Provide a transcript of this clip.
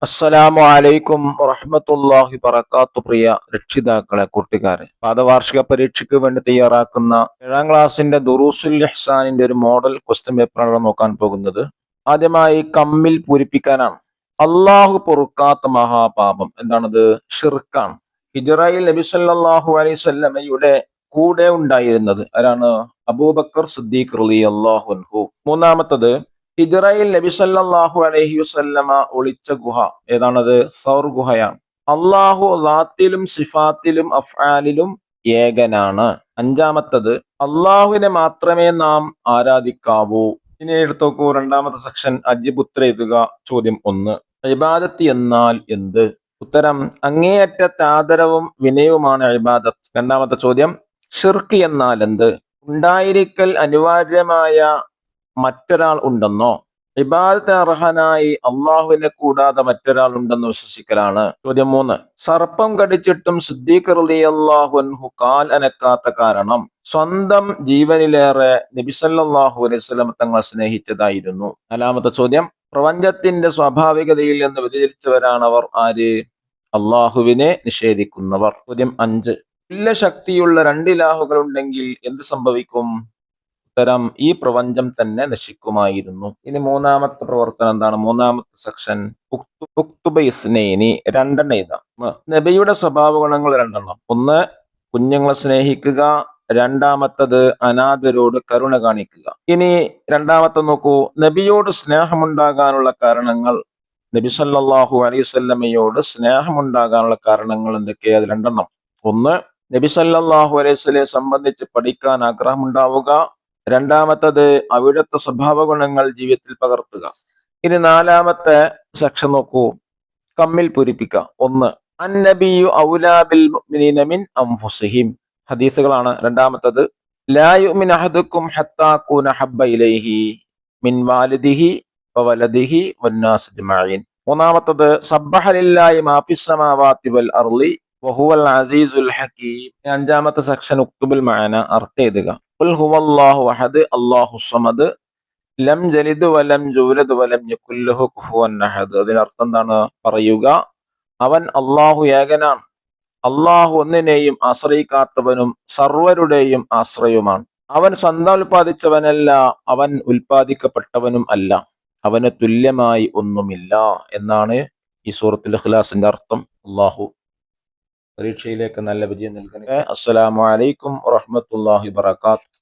അസ്സലാമു അലൈക്കും വറഹ്മത്തുള്ളാഹി വബറകാത്തു. പ്രിയ രക്ഷിതാക്കളെ, കുട്ടിക്കാരെ, പാദവാർഷിക പരീക്ഷയ്ക്ക് വേണ്ടി തയ്യാറാക്കുന്ന 7ാം ക്ലാസിന്റെ ദുറൂസുൽ ഇഹ്സാനിന്റെ ഒരു മോഡൽ ക്വസ്റ്റ്യൻ പേപ്പറാണ് നോക്കാൻ പോകുന്നത്. ആദ്യമായി കമ്മിൽ പൂരിപ്പിക്കാനാണ്. അള്ളാഹു പൊറുക്കാത്ത മഹാപാപം എന്താണത്? ഷിർക്കാണ്. ഹിജ്റയിൽ നബി സല്ലല്ലാഹു അലൈഹി വസല്ലമയുടെ കൂടെ ഉണ്ടായിരുന്നത് ആരാണ്? അബൂബക്കർ സിദ്ദീഖ് റളിയല്ലാഹു അൻഹു. മൂന്നാമത്തത്, ഹിജ്റയിൽ നബി സല്ലല്ലാഹു അലൈഹി വസല്ലമ ഒളിച്ച ഗുഹ ഏതാണത്? സൗർ ഗുഹയാണ്. അള്ളാഹു ളാത്തിലും സിഫാത്തിലും അഫ്ആലിലും ഏകനാണ്. അഞ്ചാമത്തത്, അള്ളാഹുവിനെ മാത്രമേ നാം ആരാധിക്കാവൂ. ഇനി എടുത്തു നോക്കൂ, രണ്ടാമത്തെ സെക്ഷൻ അജിബുത്ര എഴുതുക. ചോദ്യം 1, ഇബാദത്ത് എന്നാൽ എന്ത്? ഉത്തരം, അങ്ങേയറ്റത്തെ ആദരവും വിനയവുമാണ് ഇബാദത്ത്. രണ്ടാമത്തെ ചോദ്യം, ഷിർക്ക് എന്നാൽ എന്ത്? ഉണ്ടായിരിക്കൽ അനിവാര്യമായ മറ്റൊരാൾ ഉണ്ടെന്നോ? ഇബാദത്തിന് അർഹനായി അള്ളാഹുവിനെ കൂടാതെ മറ്റൊരാൾ ഉണ്ടെന്ന് വിശ്വസിക്കലാണ്. ചോദ്യം 3, സർപ്പം കടിച്ചിട്ടും സിദ്ദീഖ് റളിയല്ലാഹു അൻഹു കാൽ അനക്കാത്ത കാരണം? സ്വന്തം ജീവനിലേറെ നബി സല്ലല്ലാഹു അലൈഹി വസല്ലം തങ്ങളെ സ്നേഹിച്ചതായിരുന്നു. നാലാമത്തെ ചോദ്യം, പ്രപഞ്ചത്തിന്റെ സ്വാഭാവികതയിൽ നിന്ന് വ്യതിചലിച്ചവരാണവർ ആര്? അള്ളാഹുവിനെ നിഷേധിക്കുന്നവർ. ചോദ്യം 5, തുല്യ ശക്തിയുള്ള 2 ഇലാഹുകൾ ഉണ്ടെങ്കിൽ എന്ത് സംഭവിക്കും? ഉത്തരം, ഈ പ്രപഞ്ചം തന്നെ നശിക്കുമായിരുന്നു. ഇനി മൂന്നാമത്തെ പ്രവർത്തനം എന്താണ്? മൂന്നാമത്തെ സെക്ഷൻ രണ്ടെണ്ണം എഴുതാം. നബിയുടെ സ്വഭാവ ഗുണങ്ങൾ 2. 1, കുഞ്ഞുങ്ങളെ സ്നേഹിക്കുക. രണ്ടാമത്തത്, അനാഥരോട് കരുണ കാണിക്കുക. ഇനി രണ്ടാമത്തെ നോക്കൂ, നബിയോട് സ്നേഹമുണ്ടാകാനുള്ള കാരണങ്ങൾ. നബി സല്ലല്ലാഹു അലൈഹി വസല്ലമയോട് സ്നേഹമുണ്ടാകാനുള്ള കാരണങ്ങൾ എന്തൊക്കെയാ? 2. 1, നബി സല്ലല്ലാഹു അലൈഹി വസല്ലമയെ സംബന്ധിച്ച് പഠിക്കാൻ ആഗ്രഹമുണ്ടാവുക. രണ്ടാമത്തത്, അവിടുത്തെ സ്വഭാവ ഗുണങ്ങൾ ജീവിതത്തിൽ പകർത്തുക. ഇനി നാലാമത്തെ സെക്ഷൻ നോക്കൂ, കമ്മിൽ പൂരിപ്പിക്കുക. 1, അന്നബിയു ഔലാ ബിൽ മുഅ്മിനീന മിൻ അൻഫുസിഹിം. ഹദീസുകളാണ്. രണ്ടാമത്തത്, ലാ യുഅ്മിനു അഹദുക്കും ഹത്താ അകൂന ഹബ്ബ ഇലൈഹി മിൻ വാലിദിഹി വവലദിഹി വന്നാസ് അജ്മഈൻ. മൂന്നാമത്തത്, സബ്ബഹ ലില്ലാഹി മാ ഫിസ് സമാവാതി വൽ അർളി വഹുവൽ അസീസുൽ ഹകീം. അഞ്ചാമത്തെ സെക്ഷൻ ഉക്തുബുൽ മഅന, അർത്ഥം എഴുതുക. ഖുൽ ഹുവല്ലാഹു അഹദ് അല്ലാഹു സമദ് ലം ജലിദ് വലം യൂലദ് വലം യകുൽ ലഹു കുഫുവൻ അഹദ്. അതിനർത്ഥം എന്താണ്? പറയുക, അവൻ അള്ളാഹു ഏകനാണ്, അള്ളാഹു ഒന്നിനെയും ആശ്രയിക്കാത്തവനും സർവരുടെയും ആശ്രയവുമാണ്. അവൻ സന്താനം ഉൽപ്പാദിച്ചവനല്ല, അവൻ ഉൽപ്പാദിക്കപ്പെട്ടവനും അല്ല, അവന് തുല്യമായി ഒന്നുമില്ല എന്നാണ് ഈ സൂറത്തുൽ ഇഖ്ലാസിന്റെ അർത്ഥം. അള്ളാഹു പരീക്ഷയിലേക്ക് നല്ല വിജയം നൽകണേ. അസ്സലാമു അലൈക്കും വറഹ്മത്തുള്ളാഹി വബറകാതുഹു.